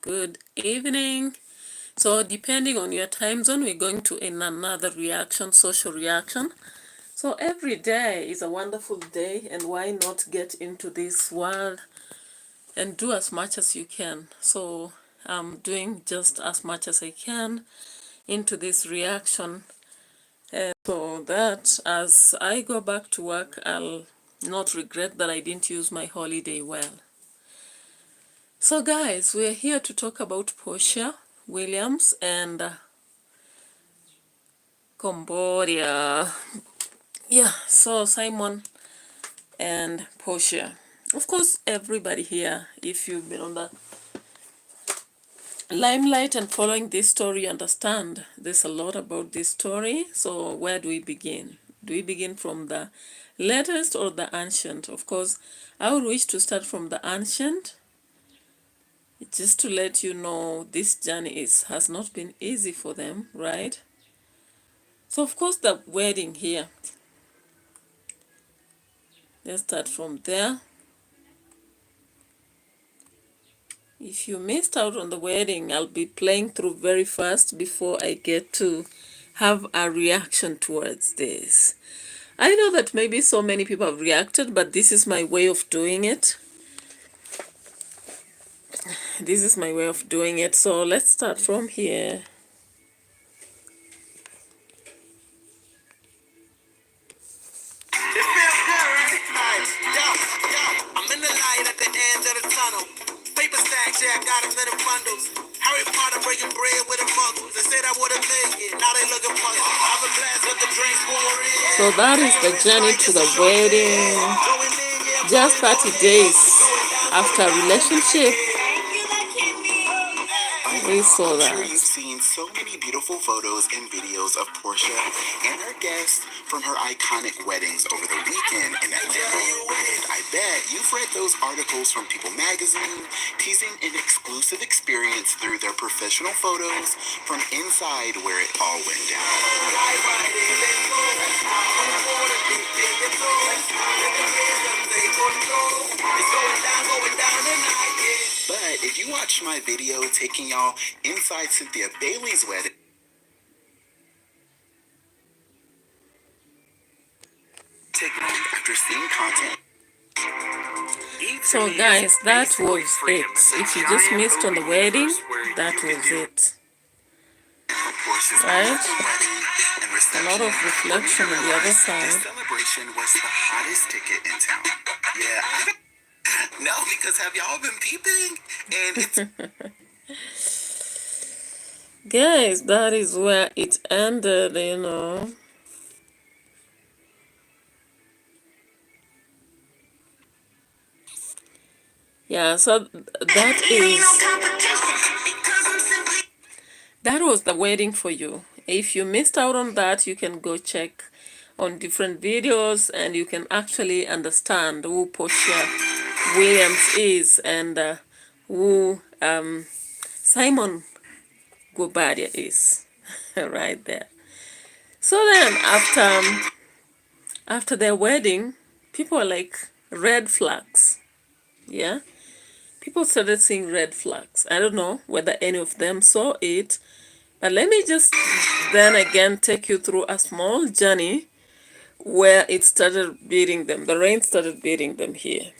good evening. So depending on your time zone, we're going to another reaction, social reaction. So every day is a wonderful day, and why not get into this world and do as much as you can. So I'm doing just as much as I can into this reaction, and so that as I go back to work, I'll not regret that I didn't use my holiday well. So guys, we're here to talk about Portia Williams and Cambodia. Yeah, so Simon and Portia. Of course, everybody here, if you've been on the limelight and following this story, you understand there's a lot about this story. So where do we begin? Do we begin from the latest or the ancient? Of course, I would wish to start from the ancient, just to let you know this journey has not been easy for them, right? So of course the wedding here, let's start from there. If you missed out on the wedding, I'll be playing through very fast before I get to have a reaction towards this. I know that maybe so many people have reacted, but this is my way of doing it. This is my way of doing it. So let's start from here. I'm in the light at the end of the tunnel. Paper stacks, yeah, I got them in the bundles. Harry Potter breaking bread with a muggles. They said I would have made it, now they looking puzzled. I'm a glass with the drinks pouring. So that is the journey to the wedding. Just 30 days after relationship. We saw that. I'm sure you've seen so many beautiful photos and videos of Portia and her guests from her iconic weddings over the weekend in Atlanta. And I bet you've read those articles from People magazine teasing an exclusive experience through their professional photos from inside where it all went down. But if you watch my video taking y'all inside Cynthia Bailey's wedding, after seeing content. So guys, that was it. If you just missed on the wedding, that was it. Right? A lot of reflection on the other side. The celebration was the hottest ticket in town. Yeah. No, because have y'all been peeping? And it's guys, that is where it ended, you know. Yeah, so that was the wedding for you. If you missed out on that, you can go check on different videos and you can actually understand who Portia Williams is and who Simon GUOBADIA is. Right there. So then after their wedding, people are like, red flags. Yeah, people started seeing red flags. I don't know whether any of them saw it, but let me just then again take you through a small journey where it started beating them. The rain started beating them here.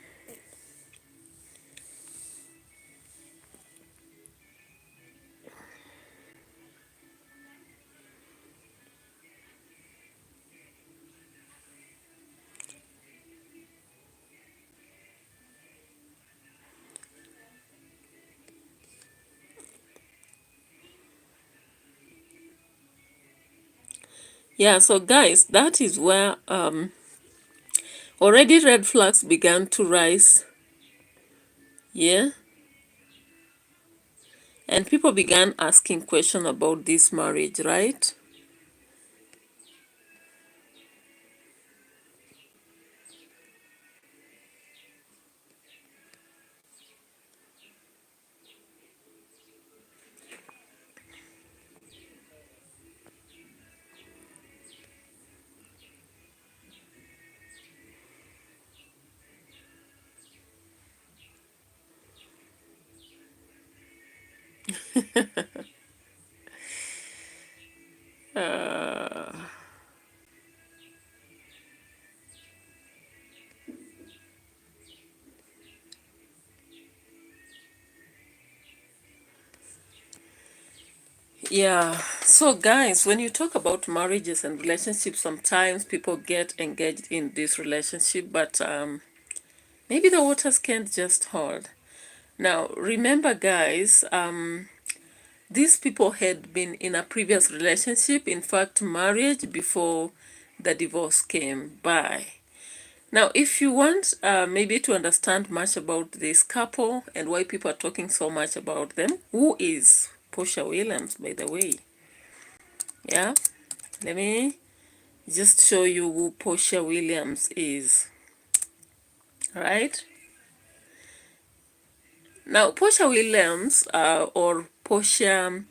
Yeah, so guys, that is where already red flags began to rise. Yeah. And people began asking questions about this marriage, right? Uh, yeah. So, guys, when you talk about marriages and relationships, sometimes people get engaged in this relationship, but maybe the waters can't just hold. Now, remember, guys, these people had been in a previous relationship, in fact, marriage, before the divorce came by. Now, if you want maybe to understand much about this couple and why people are talking so much about them, who is Portia Williams, by the way? Yeah, let me just show you who Portia Williams is. All right. Now, Portia Williams, or Portia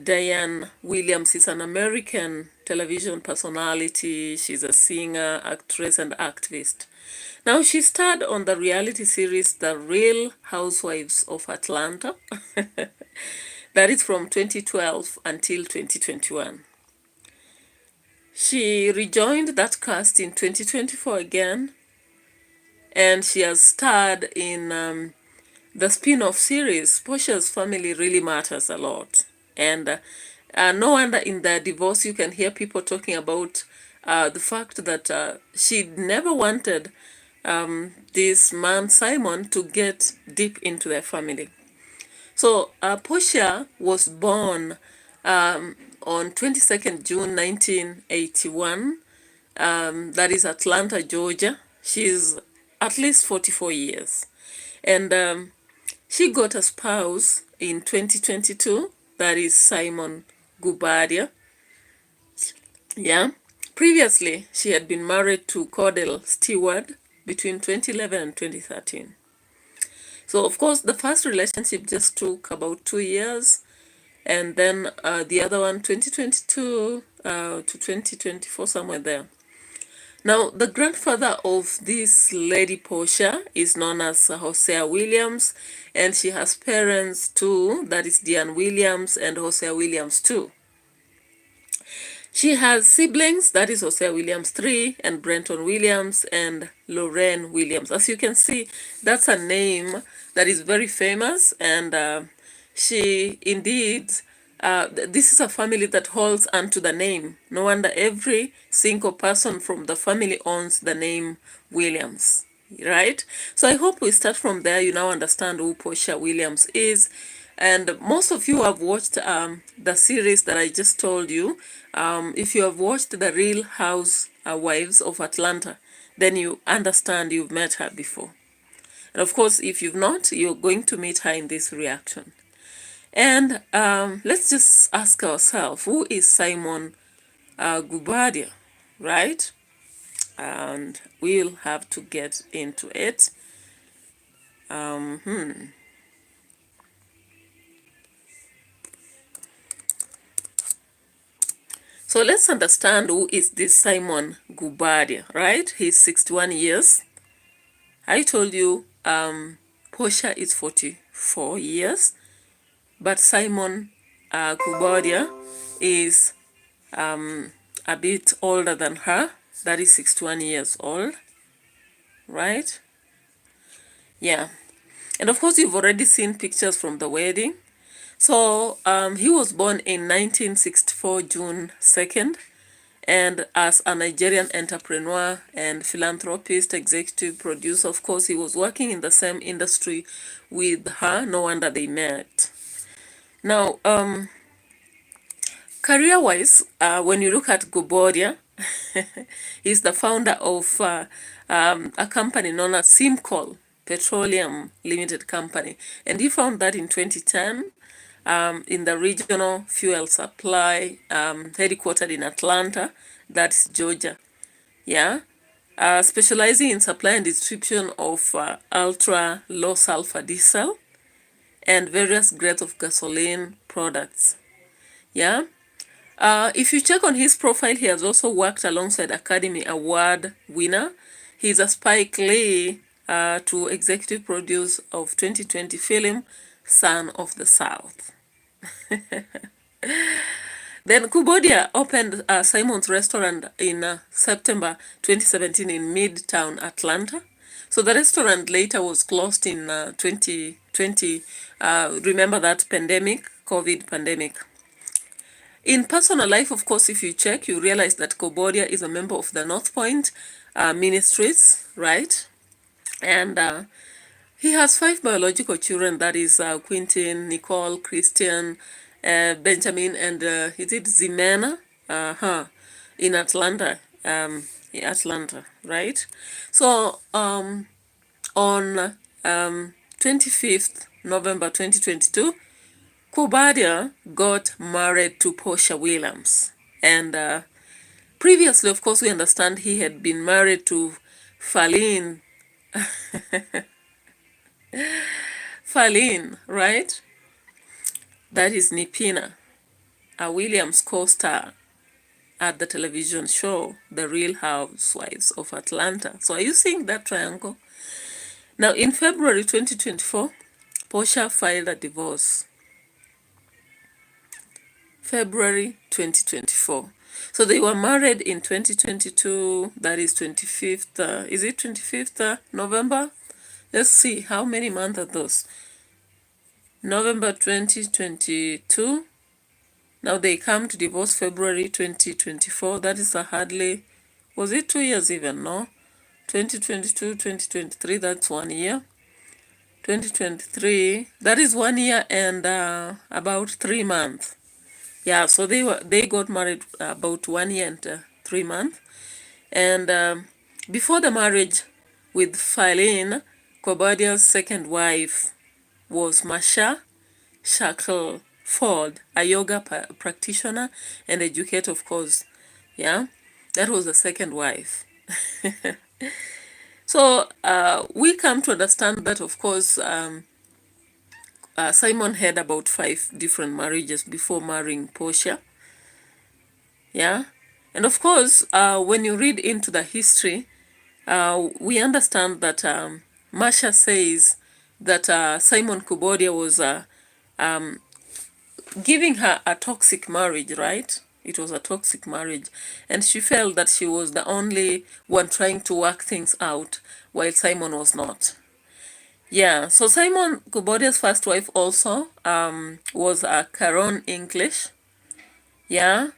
Diane Williams, is an American television personality. She's a singer, actress, and activist. Now, she starred on the reality series The Real Housewives of Atlanta. That is from 2012 until 2021. She rejoined that cast in 2024 again, and she has starred in the spin-off series Portia's Family Really Matters a lot. And no wonder in the divorce you can hear people talking about the fact that she never wanted this man Simon to get deep into their family. So Portia was born on 22nd June 1981. That is Atlanta, Georgia. She's at least 44 years. And she got a spouse in 2022. That is Simon GUOBADIA. Yeah. Previously, she had been married to Cordell Stewart between 2011 and 2013. So, of course, the first relationship just took about 2 years, and then the other one, 2022 to 2024, somewhere there. Now, the grandfather of this lady Portia is known as Hosea Williams, and she has parents too, that is Diane Williams and Hosea Williams too. She has siblings, that is Hosea Williams 3, and Brenton Williams, and Lorraine Williams. As you can see, that's a name that is very famous, and she indeed, this is a family that holds onto the name. No wonder every single person from the family owns the name Williams, right? So I hope we start from there. You now understand who Portia Williams is. And most of you have watched the series that I just told you. If you have watched The Real Housewives of Atlanta, then you understand you've met her before. And of course, if you've not, you're going to meet her in this reaction. And let's just ask ourselves, who is Simon GUOBADIA, right? And we'll have to get into it. So let's understand who is this Simon GUOBADIA, right? He's 61 years. I told you Portia is 44 years, but Simon GUOBADIA is a bit older than her. That is 61 years old, right? Yeah. And of course, you've already seen pictures from the wedding. So he was born in 1964, June 2nd. And as a Nigerian entrepreneur and philanthropist, executive producer, of course, he was working in the same industry with her. No wonder they met. Now, career-wise, when you look at GUOBADIA, he's the founder of a company known as Simcoal Petroleum Limited Company. And he found that in 2010 in the regional fuel supply, headquartered in Atlanta, that's Georgia. Yeah. Specializing in supply and distribution of ultra low sulfur diesel and various grades of gasoline products. Yeah. If you check on his profile, he has also worked alongside Academy Award winner. He's a Spike Lee to executive producer of 2020 film Son of the South. Then GUOBADIA opened Simon's restaurant in September 2017 in Midtown Atlanta. So the restaurant later was closed in 2020. Remember that pandemic, COVID pandemic. In personal life, of course, if you check, you realize that GUOBADIA is a member of the North Point Ministries, right? And he has 5 biological children, that is Quentin, Nicole, Christian, Benjamin, and is it Zimena? In Atlanta, Atlanta, right? So on 25th November 2022, GUOBADIA got married to Portia Williams. And previously, of course, we understand he had been married to Faline, right? That is Nipina, a Williams co-star at the television show, The Real Housewives of Atlanta. So are you seeing that triangle? Now, in February 2024, Portia filed a divorce. February 2024. So they were married in 2022, that is 25th, is it 25th November? Let's see, how many months are those? November 2022. Now they come to divorce February 2024. That is a hardly, was it 2 years even? No? 2022, 2023, that's 1 year. 2023, that is 1 year and about 3 months. Yeah, so they got married about 1 year and 3 months. And before the marriage with Faline, GUOBADIA's second wife was Masha Shackelford, a yoga practitioner and educator, of course. Yeah, that was the second wife. So we come to understand that, of course, Simon had about 5 different marriages before marrying Portia. Yeah, and of course, when you read into the history, we understand that Masha says that Simon GUOBADIA was giving her a toxic marriage, right? It was a toxic marriage, and she felt that she was the only one trying to work things out while Simon was not. Yeah, so Simon GUOBADIA's first wife also was Caron English. Yeah,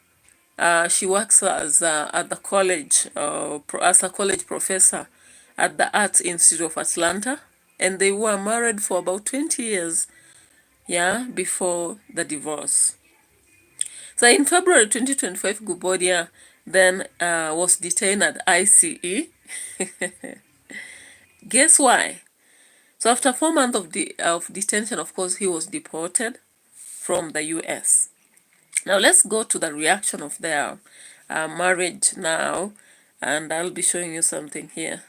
she works as at the college as a college professor at the Arts Institute of Atlanta, and they were married for about 20 years. Yeah, before the divorce. So in February 2025, GUOBADIA then was detained at ICE. Guess why? So after 4 months of detention, of course, he was deported from the US. Now let's go to the reaction of their marriage now, and I'll be showing you something here.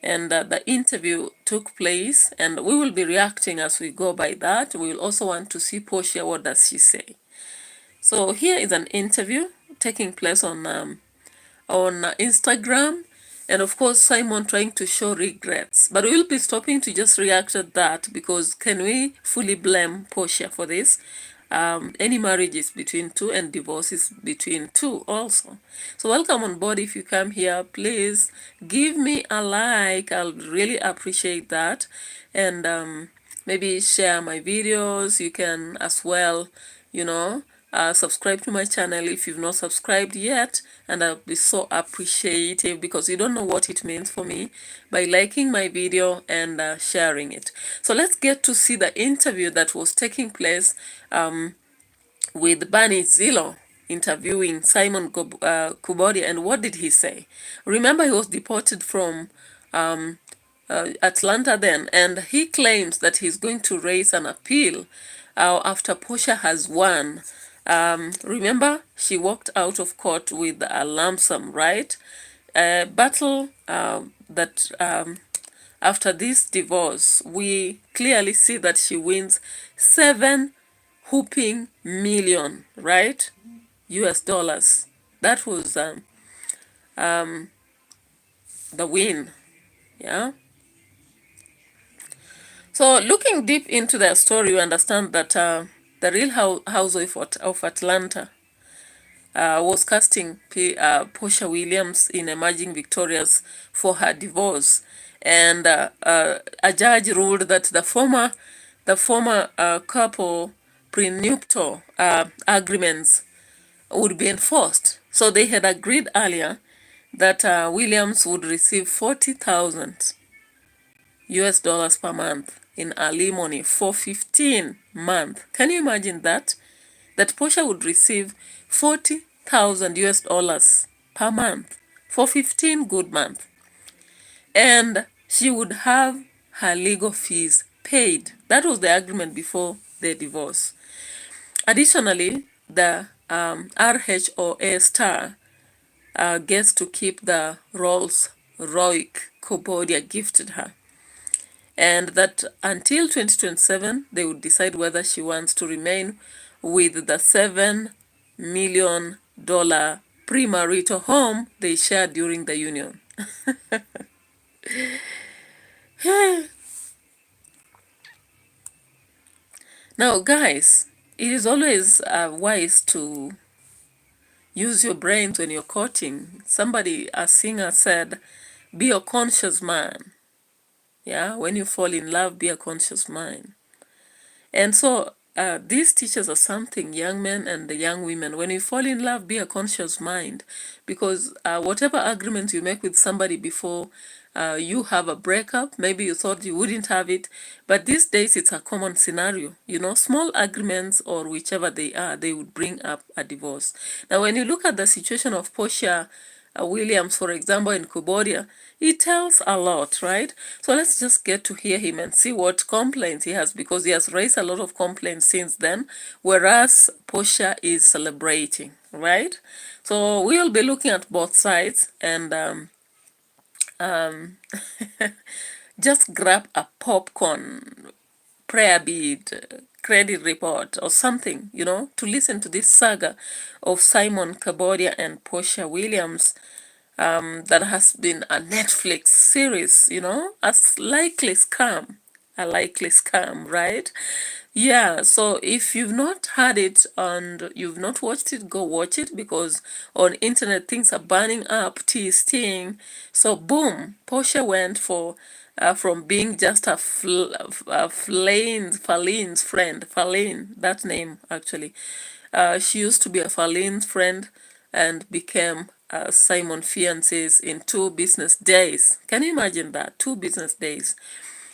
And the interview took place, and we will be reacting as we go by that. We will also want to see Portia, what does she say. So here is an interview taking place on Instagram, and of course Simon trying to show regrets. But we will be stopping to just react at that, because can we fully blame Portia for this? Any marriage is between two, and divorce is between two also. So welcome on board. If you come here, please give me a like. I'll really appreciate that. And maybe share my videos. You can as well, subscribe to my channel if you've not subscribed yet, and I'll be so appreciative, because you don't know what it means for me by liking my video and sharing it. So let's get to see the interview that was taking place with Bunny Zillo interviewing Simon GUOBADIA. And what did he say? Remember, he was deported from Atlanta then, and he claims that he's going to raise an appeal after Portia has won. Remember, she walked out of court with a lump sum, right? Battle that after this divorce, we clearly see that she wins 7 whooping million, right? US dollars. That was the win. Yeah. So looking deep into their story, you understand that the Real Housewife of Atlanta, was casting Portia Williams in Emerging Victorious for her divorce, and a judge ruled that the former couple prenuptial agreements would be enforced. So they had agreed earlier that Williams would receive 40,000 US dollars per month in alimony for 15 months. Can you imagine that? That Portia would receive 40,000 US dollars per month for 15 good months. And she would have her legal fees paid. That was the agreement before the divorce. Additionally, the RHOA star gets to keep the Rolls Royce GUOBADIA gifted her. And that until 2027, they would decide whether she wants to remain with the $7 million premarital home they shared during the union. Now, guys, it is always wise to use your brains when you're courting. Somebody, a singer, said, be a conscious man. Yeah, when you fall in love, be a conscious man. And so this teaches us something, young men and the young women. When you fall in love, be a conscious mind, because whatever agreement you make with somebody before you have a breakup, maybe you thought you wouldn't have it, but these days it's a common scenario. You know, small agreements or whichever they are, they would bring up a divorce. Now, when you look at the situation of Portia Williams, for example, in GUOBADIA, he tells a lot, right? So let's just get to hear him and see what complaints he has, because he has raised a lot of complaints since then, whereas Portia is celebrating, right? So we'll be looking at both sides, and just grab a popcorn, prayer bead, credit report, or something, you know, to listen to this saga of Simon GUOBADIA and Portia Williams. That has been a Netflix series, you know, a likely scam, right? Yeah, so if you've not had it and you've not watched it, go watch it, because on internet things are burning up, tea is stealing. So boom, Portia went for from being just a Falene's friend, Falene, that name actually. She used to be a Falene's friend and became Simon fiancés in 2 business days. Can you imagine that? 2 business days.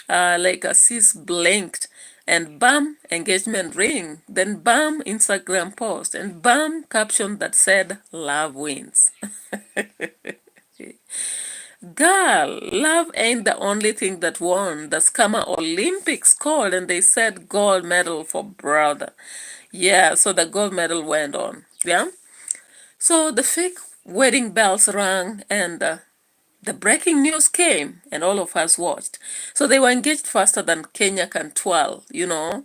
Like a sis blinked, and bam, engagement ring. Then bam, Instagram post, and bam, caption that said, love wins. Girl, love ain't the only thing that won. The Scammer Olympics called, and they said gold medal for brother. Yeah, so the gold medal went on. Yeah. So the fake wedding bells rang, and the breaking news came, and all of us watched. So they were engaged faster than Kenya can twirl, you know,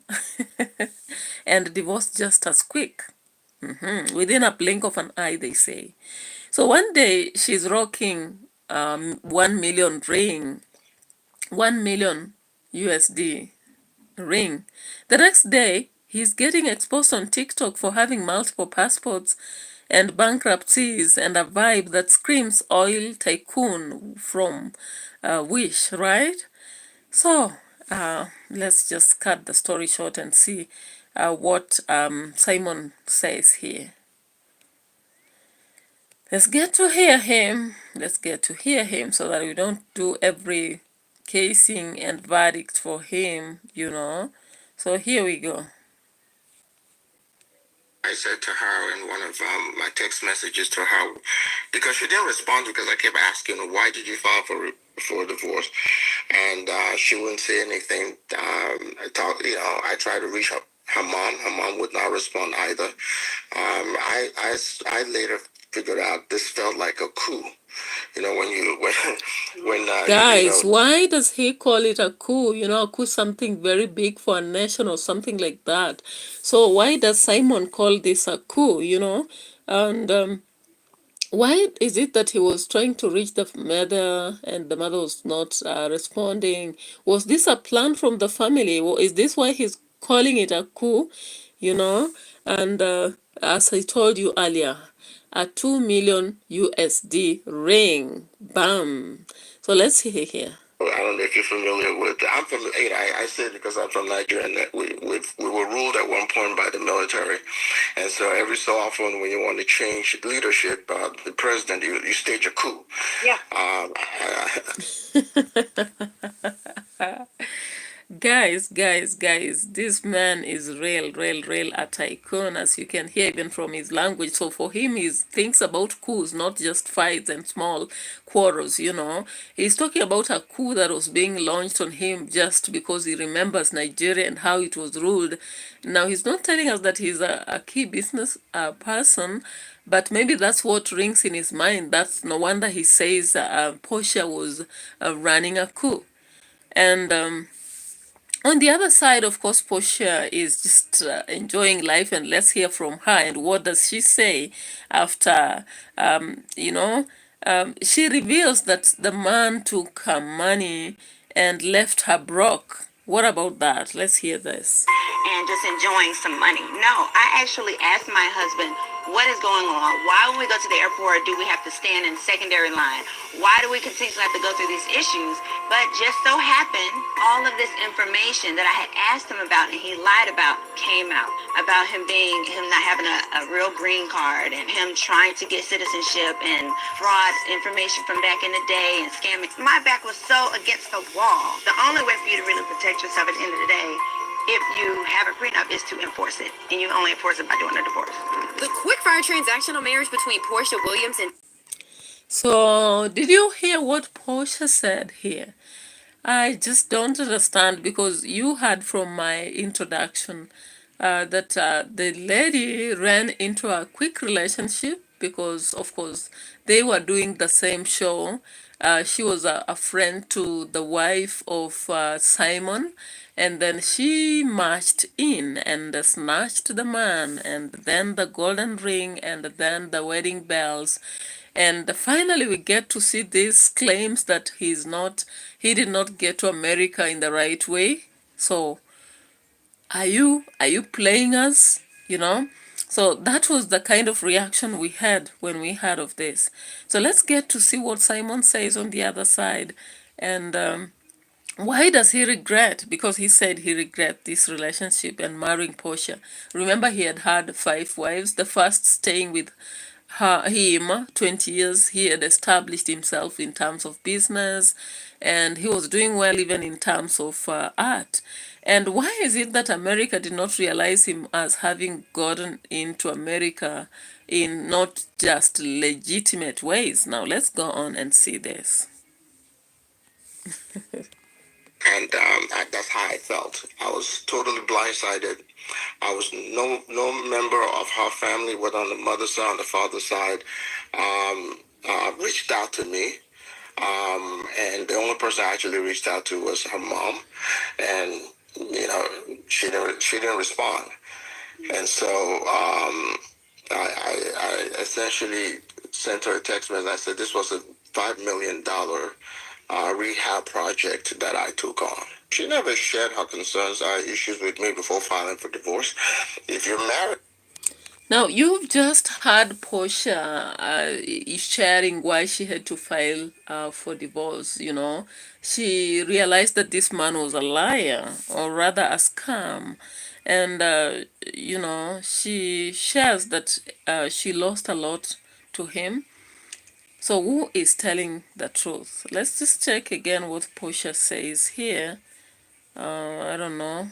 and divorced just as quick. Within a blink of an eye, they say. So one day she's rocking 1 million ring, 1 million USD ring. The next day, he's getting exposed on TikTok for having multiple passports and bankruptcies and a vibe that screams oil tycoon from Wish, right? So let's just cut the story short and see what Simon says here. Let's get to hear him. Let's get to hear him so that we don't do every casing and verdict for him, you know. So here we go. I said to her in one of my text messages to her, because she didn't respond, because I kept asking her, why did you file for divorce? And she wouldn't say anything. I tried to reach her mom. Her mom would not respond either. I later figured out this felt like a coup. You know, when Guys, why does he call it a coup? You know, a coup something very big for a nation or something like that. So why does Simon call this a coup, you know? And why is it that he was trying to reach the mother and the mother was not responding? Was this a plan from the family? Is this why he's calling it a coup? you know. And as I told you earlier, a 2 million USD ring. Bam. So let's hear here. I don't know if you're familiar with. I'm from. I say it because I'm from Nigeria, and that we were ruled at one point by the military, and so every so often when you want to change leadership, the president, you stage a coup. Yeah. Guys, this man is real a tycoon, as you can hear even from his language. So for him, he thinks about coups, not just fights and small quarrels, you know. He's talking about a coup that was being launched on him just because he remembers Nigeria and how it was ruled. Now, he's not telling us that he's a key business person, but maybe that's what rings in his mind. That's no wonder he says Portia was running a coup. And on the other side, of course, Portia is just enjoying life, and let's hear from her. And what does she say after, she reveals that the man took her money and left her broke. What about that? Let's hear this. And just enjoying some money. No, I actually asked my husband, what is going on? Why, when we go to the airport, do we have to stand in secondary line? Why do we continually have to go through these issues? But just so happened, all of this information that I had asked him about and he lied about came out. About him not having a real green card and him trying to get citizenship and fraud information from back in the day and scamming. My back was so against the wall. The only way for you to really protect yourself at the end of the day, if you have a prenup, is to enforce it, and you only enforce it by doing a divorce. The quick-fire transactional marriage between Portia Williams and... So, did you hear what Portia said here? I just don't understand, because you heard from my introduction that the lady ran into a quick relationship because, of course, they were doing the same show. She was a friend to the wife of Simon, and then she marched in and snatched the man, and then the golden ring, and then the wedding bells. And finally, we get to see these claims that he did not get to America in the right way. So, are you playing us? You know? So that was the kind of reaction we had when we heard of this. So let's get to see what Simon says on the other side. And why does he regret? Because he said he regret this relationship and marrying Portia. Remember, he had 5 wives, the first staying with him 20 years. He had established himself in terms of business, and he was doing well even in terms of art. And why is it that America did not realize him as having gotten into America in not just legitimate ways? Now let's go on and see this. And that's how I felt. I was totally blindsided. I was no member of her family, whether on the mother's side, on the father's side, reached out to me. And the only person I actually reached out to was her mom, and she didn't respond. And so I essentially sent her a text message. I said this was a $5 million rehab project that I took on. She never shared her concerns or issues with me before filing for divorce. If you're married... Now, you've just heard Portia sharing why she had to file for divorce, you know. She realized that this man was a liar, or rather a scam. And, she shares that she lost a lot to him. So who is telling the truth? Let's just check again what Portia says here. I don't know.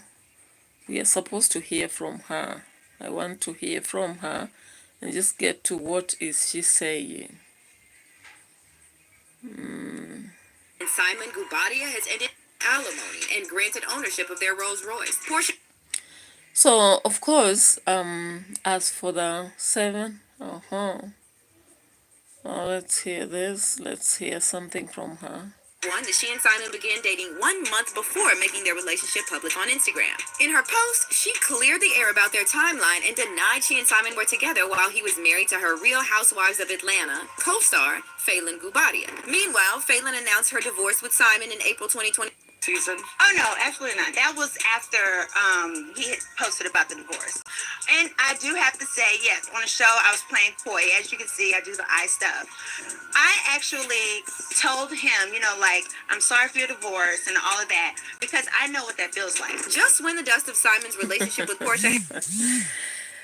We are supposed to hear from her. I want to hear from her and just get to what is she saying. And Simon GUOBADIA has ended alimony and granted ownership of their Rolls Royce. Portia. So, of course, as for the 7, let's hear this. Let's hear something from her. That she and Simon began dating 1 month before making their relationship public on Instagram. In her post, she cleared the air about their timeline and denied she and Simon were together while he was married to her Real Housewives of Atlanta co-star, Phelan GUOBADIA. Meanwhile, Phelan announced her divorce with Simon in April 2020. season? Oh no, absolutely not. That was after he had posted about the divorce. And I do have to say, yes, on the show I was playing coy. As you can see, I do the eye stuff. I actually told him, like, I'm sorry for your divorce and all of that, because I know what that feels like. Just when the dust of Simon's relationship with Portia.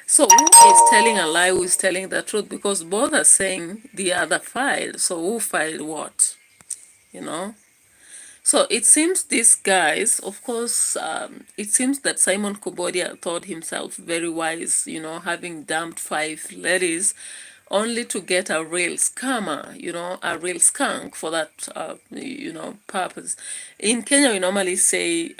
So who is telling a lie, who is telling the truth? Because both are saying the other filed. So who filed what? You know? So it seems these guys, of course, it seems that Simon GUOBADIA thought himself very wise, having dumped 5 ladies only to get a real scammer, a real skunk for that, purpose. In Kenya, we normally say,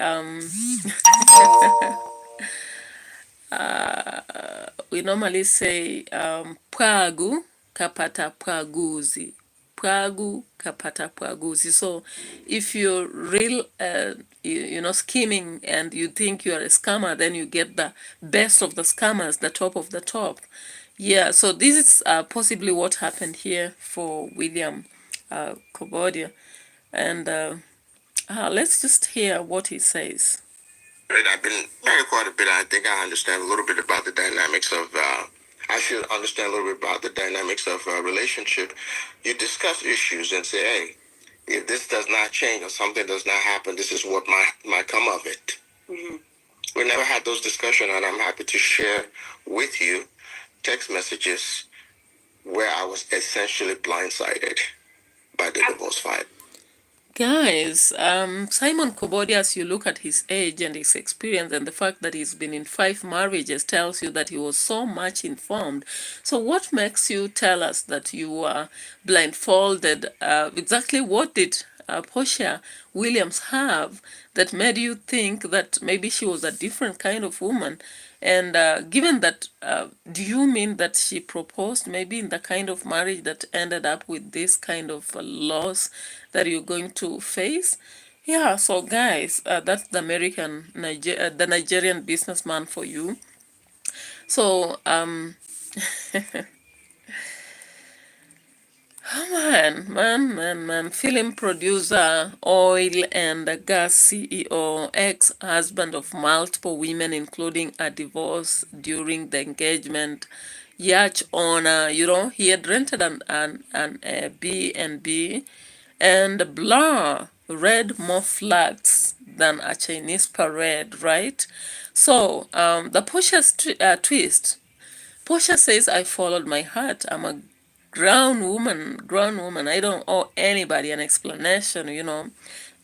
pwagu kapata pwaguzi. Pwagu kapata pwaguzi. So if you're real, scheming and you think you're a scammer, then you get the best of the scammers, the top of the top. Yeah, so this is possibly what happened here for William GUOBADIA. And let's just hear what he says. I've been married quite a bit. I think I understand a little bit about the dynamics of. I should understand a little bit about the dynamics of a relationship. You discuss issues and say, "Hey, if this does not change or something does not happen, this is what might come of it." Mm-hmm. We never had those discussions, and I'm happy to share with you text messages where I was essentially blindsided by the divorce fight. Guys, Simon GUOBADIA, as you look at his age and his experience and the fact that he's been in 5 marriages, tells you that he was so much informed. So what makes you tell us that you were blindfolded? Exactly what did Portia Williams have that made you think that maybe she was a different kind of woman? And given that, do you mean that she proposed maybe in the kind of marriage that ended up with this kind of loss that you're going to face? Yeah, so guys, that's the the Nigerian businessman for you. So, man. Film producer, oil and gas CEO, ex-husband of multiple women, including a divorce during the engagement, yacht owner, he had rented an B&B, and blah, read more flags than a Chinese parade, right? So, the twist. Portia says, I followed my heart. I'm a grown woman. I don't owe anybody an explanation.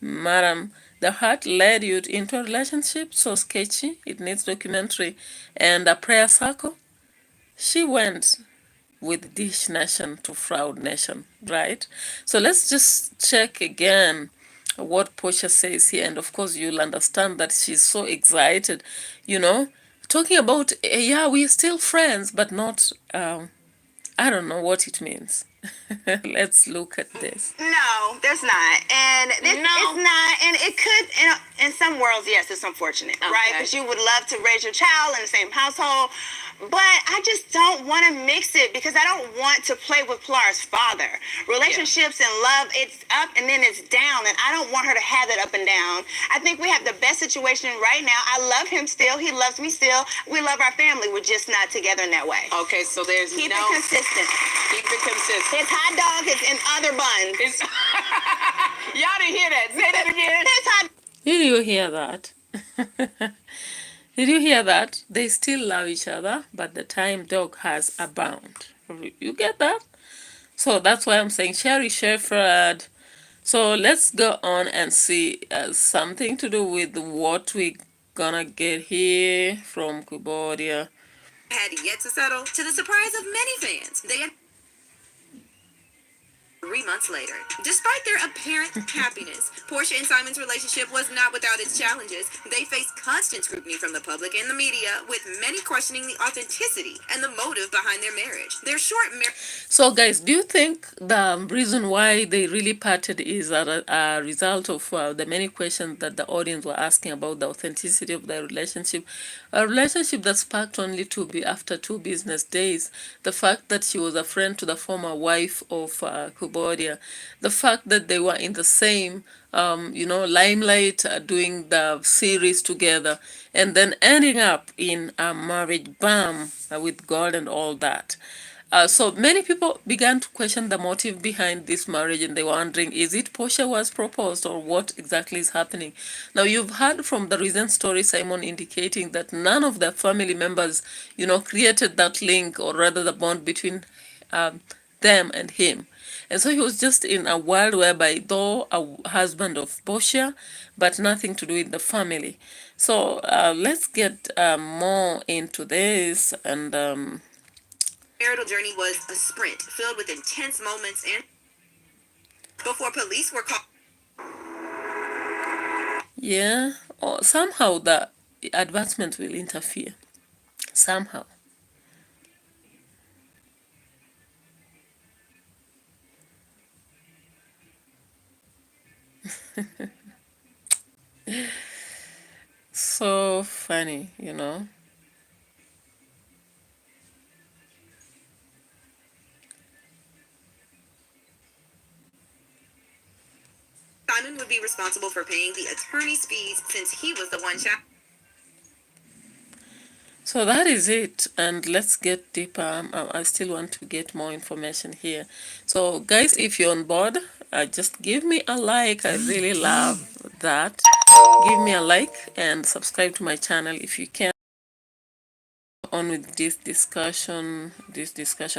Madam, the heart led you into a relationship so sketchy, it needs documentary. And a prayer circle, she went with Dish Nation to Fraud Nation, right? So let's just check again what Portia says here. And of course, you'll understand that she's so excited, talking about, yeah, we're still friends, but not, I don't know what it means. Let's look at this. No, there's not, and it's not, and it could. In some worlds, yes, it's unfortunate, right? Because you would love to raise your child in the same household, but I just don't want to mix it because I don't want to play with Flara's father. Relationships and love, it's up and then it's down, and I don't want her to have that up and down. I think we have the best situation right now. I love him still. He loves me still. We love our family. We're just not together in that way. Okay, so there's keep it consistent. Keep it consistent. His hot dog is in other buns. Y'all didn't hear that. Say that again. His hot. Did you hear that? Did you hear that? They still love each other, but the time dog has a bound. You get that? So that's why I'm saying Sherry Shepherd. So let's go on and see something to do with what we gonna get here from GUOBADIA. Had yet to settle, to the surprise of many fans. They had 3 months later. Despite their apparent happiness, Portia and Simon's relationship was not without its challenges. They faced constant scrutiny from the public and the media, with many questioning the authenticity and the motive behind their marriage. Their short marriage. So guys, do you think the reason why they really parted is a result of the many questions that the audience were asking about the authenticity of their relationship? A relationship that sparked only after 2 business days. The fact that she was a friend to the former wife of GUOBADIA Cambodia, the fact that they were in the same, limelight, doing the series together, and then ending up in a marriage, bam, with God and all that. So many people began to question the motive behind this marriage, and they were wondering, is it Portia was proposed, or what exactly is happening? Now, you've heard from the recent story, Simon, indicating that none of the family members, created that link, or rather the bond between um, them and him. And so he was just in a world whereby, though a husband of Portia, but nothing to do with the family. So let's get more into this. And marital journey was a sprint filled with intense moments and before police were called. yeah, or somehow the advancement will interfere. Somehow. So funny, Simon would be responsible for paying the attorney's fees since he was the one child. So that is it, and let's get deeper. I still want to get more information here. So guys, if you're on board, just give me a like. I really love that. Give me a like and subscribe to my channel if you can. On with this discussion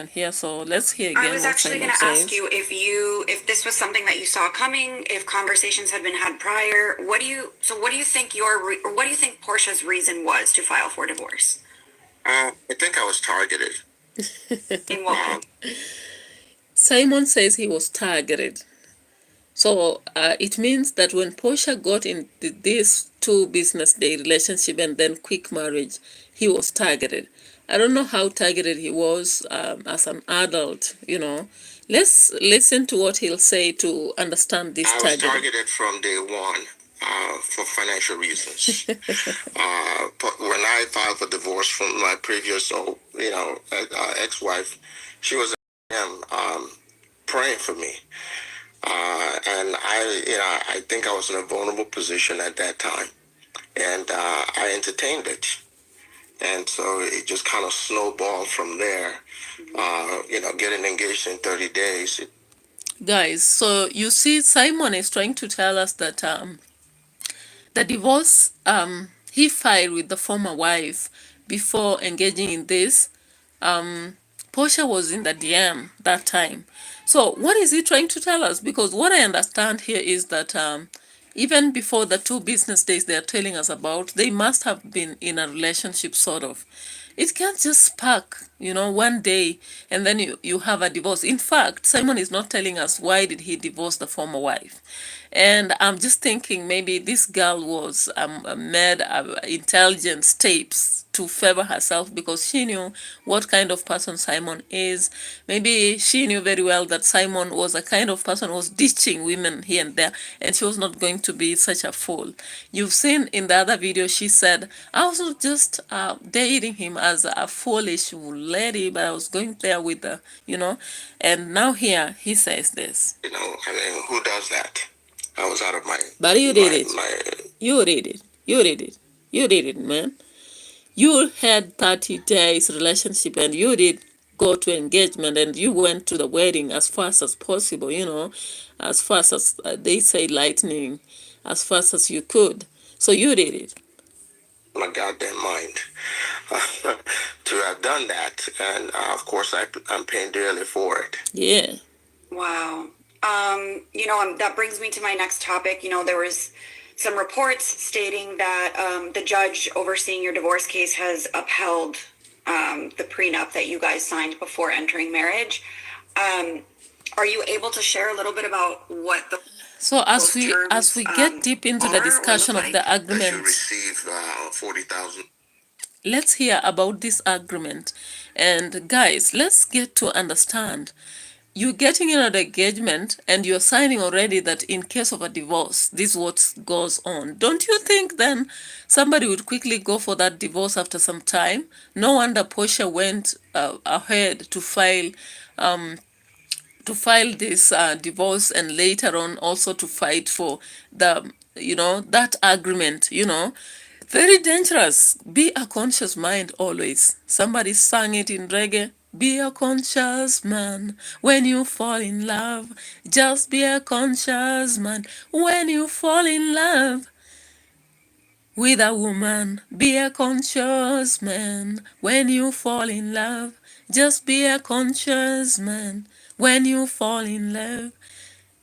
here. So let's hear again. I was actually going to ask you if this was something that you saw coming, if conversations had been had prior. What do you think what do you think Portia's reason was to file for divorce? I think I was targeted. In what? Simon says he was targeted. So it means that when Portia got in this 2 business day relationship and then quick marriage, he was targeted. I don't know how targeted he was as an adult, Let's listen to what he'll say to understand this targeting. I was targeted from day one for financial reasons. When I filed for divorce from my previous, ex-wife, she was praying for me. And I think I was in a vulnerable position at that time, and I entertained it, and so it just kind of snowballed from there. Getting engaged in 30 days. Guys, so you see, Simon is trying to tell us that the divorce he filed with the former wife before engaging in this, Portia was in the DM that time. So what is he trying to tell us? Because what I understand here is that even before the 2 business days they are telling us about, they must have been in a relationship, sort of. It can't just spark, one day and then you have a divorce. In fact, Simon is not telling us why did he divorce the former wife. And I'm just thinking maybe this girl was made intelligence tapes to favor herself because she knew what kind of person Simon is. Maybe she knew very well that Simon was a kind of person who was ditching women here and there, and she was not going to be such a fool. You've seen in the other video, she said, I was not just dating him as a foolish lady, but I was going there with the, and now here he says this. Who does that? I was out of my... But you did it. You did it. You did it. You did it, man. You had 30 days relationship and you did go to engagement and you went to the wedding as fast as possible, as fast as they say lightning, as fast as you could. So you did it. My goddamn mind to have done that, and of course I'm paying dearly for it. Yeah. Wow. That brings me to my next topic. There was some reports stating that the judge overseeing your divorce case has upheld the prenup that you guys signed before entering marriage. Are you able to share a little bit about what the... So as we get deep into the discussion of the agreement, receive 40,000. Let's hear about this agreement. And guys, let's get to understand. You're getting in an engagement and you're signing already that in case of a divorce, this is what goes on. Don't you think then somebody would quickly go for that divorce after some time? No wonder Portia went ahead to file to file this divorce, and later on also to fight for the, that agreement, very dangerous. Be a conscious mind always. Somebody sang it in reggae. Be a conscious man when you fall in love. Just be a conscious man when you fall in love with a woman. Be a conscious man when you fall in love. Just be a conscious man when you fall in love.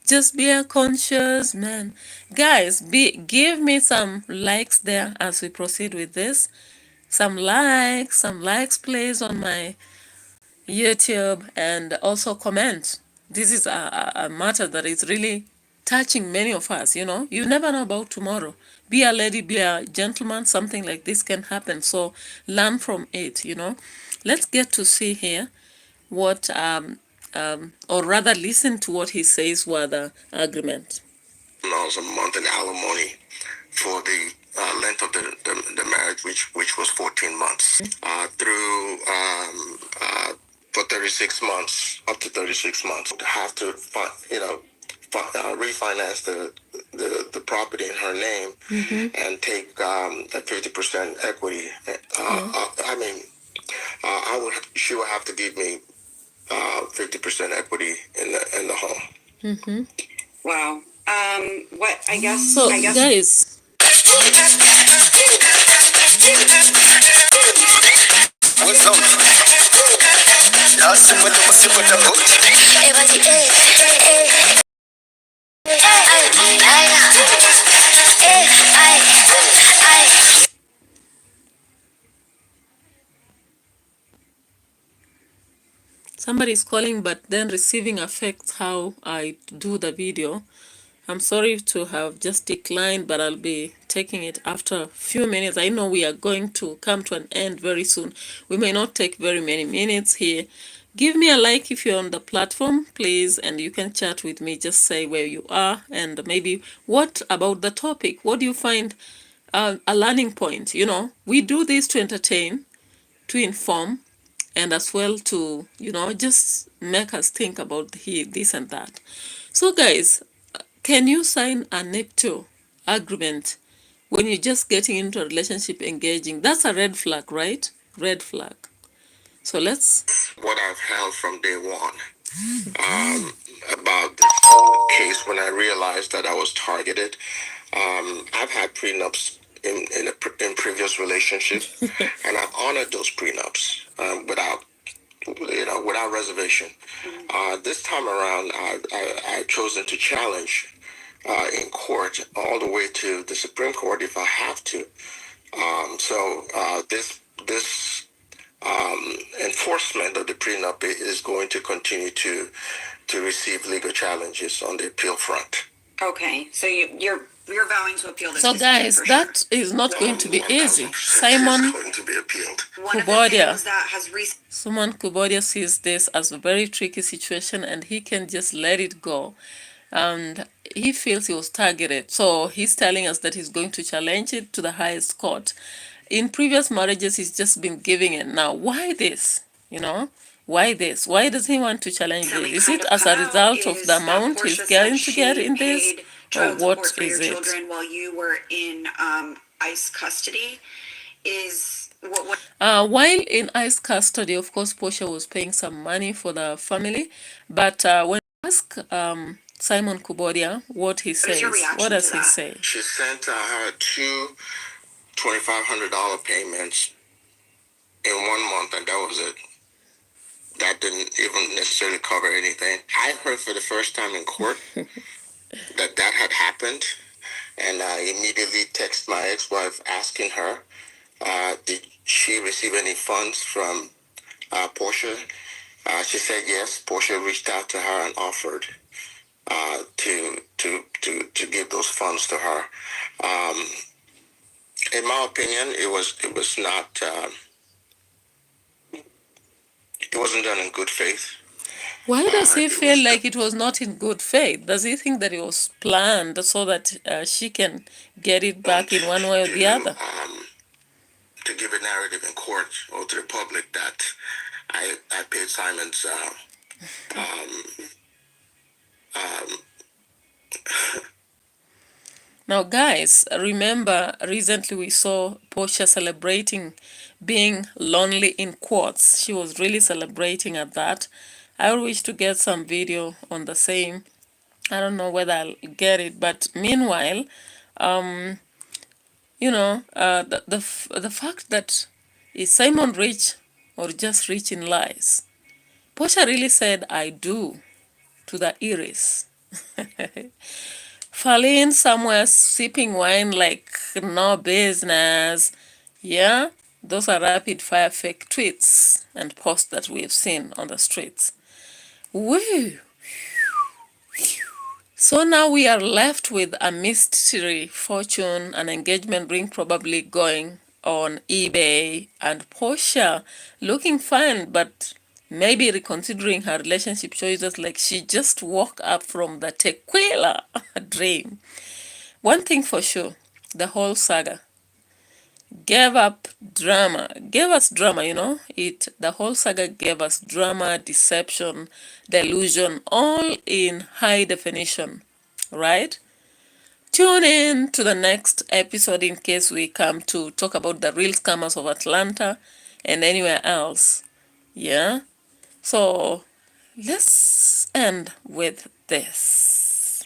Just be a conscious man. Guys, give me some likes there as we proceed with this. Some likes please on my YouTube, and also comment. This is a matter that is really touching many of us, You never know about tomorrow. Be a lady, be a gentleman, something like this can happen. So learn from it. Let's get to see here what, or rather listen to what he says were the agreement. $1 a month in alimony for the length of the marriage, which was 14 months, through for 36 months, up to 36 months, to have to refinance the property in her name, and take a 50% equity. She would have to give me 50% equity in the home. Wow. What I guess. So guys. Somebody is calling, but then receiving affects how I do the video. I'm sorry to have just declined, but I'll be taking it after a few minutes. I know we are going to come to an end very soon. We may not take very many minutes here. Give me a like if you're on the platform, please, and you can chat with me. Just say where you are and maybe what about the topic. What do you find a learning point? We do this to entertain, to inform, and as well to, just make us think about this and that. So guys, can you sign a nuptial agreement when you're just getting into a relationship, engaging? That's a red flag, right? Red flag. So let's... What I've held from day one about this case, when I realized that I was targeted. I've had prenups in previous relationships, and I've honored those prenups without reservation. This time around, I've chosen to challenge in court all the way to the Supreme Court if I have to. This enforcement of the prenup is going to continue to receive legal challenges on the appeal front. Okay, so you're vowing to appeal this. So guys, that is not going to be easy. Simon Kubodia. Simon Kubodia sees this as a very tricky situation, and he can just let it go. And he feels he was targeted. So he's telling us that he's going to challenge it to the highest court. In previous marriages, he's just been giving it. Now, why this? Why this? Why does he want to challenge this? Is it as a result of the amount he's going to get in this? Or what is it? Children while you were in ICE custody while in ICE custody, of course, PORSHA was paying some money for the family. But when I ask Simon Kubodia what he says, what does he say? She sent her two $2,500 payments in 1 month, and that was it. That didn't even necessarily cover anything. I heard for the first time in court that had happened, and I immediately texted my ex-wife asking her, did she receive any funds from PORSHA? She said yes. PORSHA reached out to her and offered to give those funds to her. In my opinion, it was not. It wasn't done in good faith. Why does he feel like it was not in good faith? Does he think that it was planned so that she can get it back in one way or the other? To give a narrative in court or to the public that I paid Simon's Now, guys, remember recently we saw Portia celebrating being lonely in quotes. She was really celebrating at that. I wish to get some video on the same. I don't know whether I'll get it, but meanwhile, the fact that is Simon rich or just rich in lies? Portia really said I do to the Iris. Falling somewhere sipping wine like no business. Yeah, those are rapid fire fake tweets and posts that we've seen on the streets. Woo! So now we are left with a mystery fortune, an engagement ring probably going on eBay, and Portia looking fine, but maybe reconsidering her relationship choices like she just woke up from the tequila dream. One thing for sure, the whole saga gave us drama, the whole saga gave us drama, deception, delusion, all in high definition, right? Tune in to the next episode in case we come to talk about the real scammers of Atlanta and anywhere else. Yeah? So let's end with this.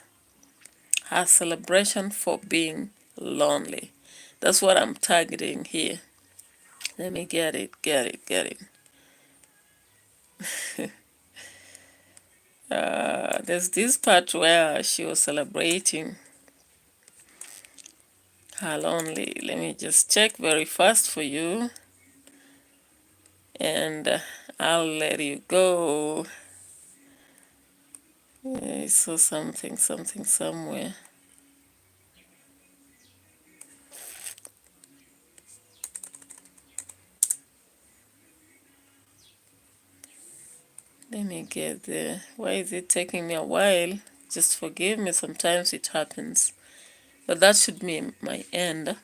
Her celebration for being lonely. That's what I'm targeting here. Let me get it. There's this part where she was celebrating her lonely. Let me just check very fast for you. And I'll let you go. I saw something somewhere. Let me get there. Why is it taking me a while? Just forgive me, sometimes it happens. But that should be my end.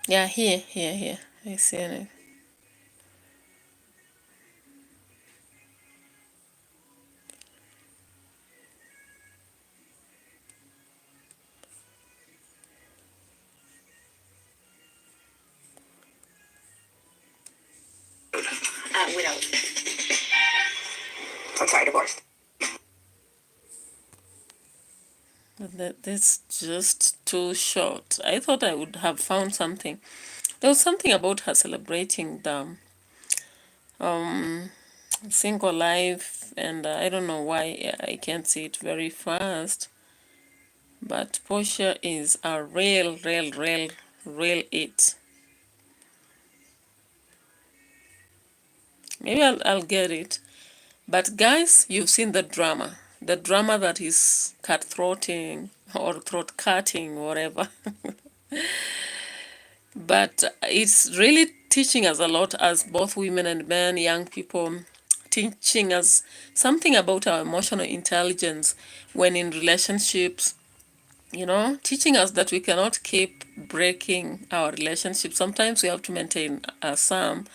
Yeah, here. I see it. Widowed. I'm sorry, divorced. That's just too short. I thought I would have found something. There was something about her celebrating the single life, and I don't know why I can't see it very fast. But Portia is a real it. Maybe I'll get it. But guys, you've seen the drama. The drama that is cutthroating or throat cutting, whatever. But it's really teaching us a lot as both women and men, young people, teaching us something about our emotional intelligence when in relationships, teaching us that we cannot keep breaking our relationships. Sometimes we have to maintain some.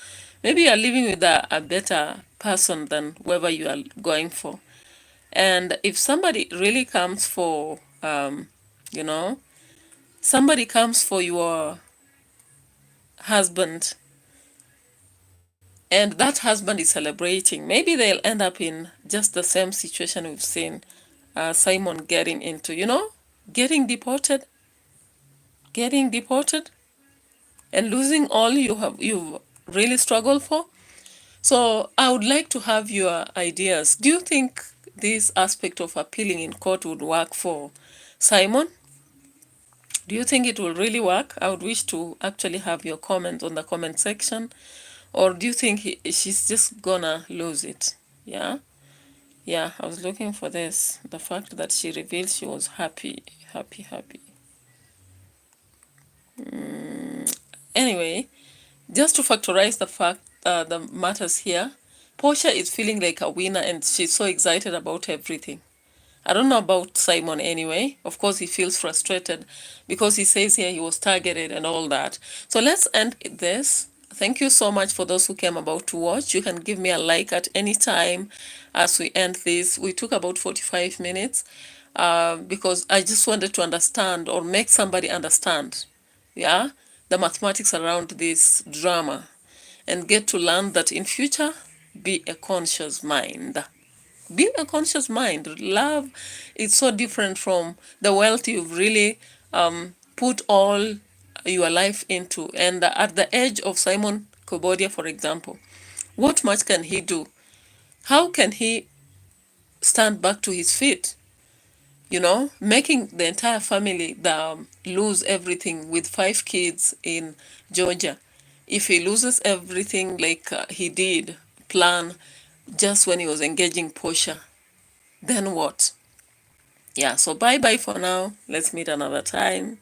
Maybe you are living with a better person than whoever you are going for. And if somebody really comes for, somebody comes for your husband and that husband is celebrating, maybe they'll end up in just the same situation we've seen Simon getting into, getting deported, and losing all you've really struggled for. So I would like to have your ideas. Do you think this aspect of appealing in court would work for Simon? Do you think it will really work? I would wish to actually have your comment on the comment section. Or do you think she's just gonna lose it? Yeah? Yeah, I was looking for this. The fact that she revealed she was happy. Anyway, just to factorize the matters here, Portia is feeling like a winner and she's so excited about everything. I don't know about Simon anyway. Of course, he feels frustrated because he says here he was targeted and all that. So let's end this. Thank you so much for those who came about to watch. You can give me a like at any time as we end this. We took about 45 minutes because I just wanted to understand or make somebody understand, yeah, the mathematics around this drama and get to learn that in future, be a conscious mind. Be a conscious mind. Love is so different from the wealth you've really put all your life into. And at the age of Simon Kobodia, for example, what much can he do? How can he stand back to his feet? You know, making the entire family lose everything with 5 kids in Georgia. If he loses everything like he did plan just when he was engaging Portia, then what? Yeah, so bye bye for now. Let's meet another time.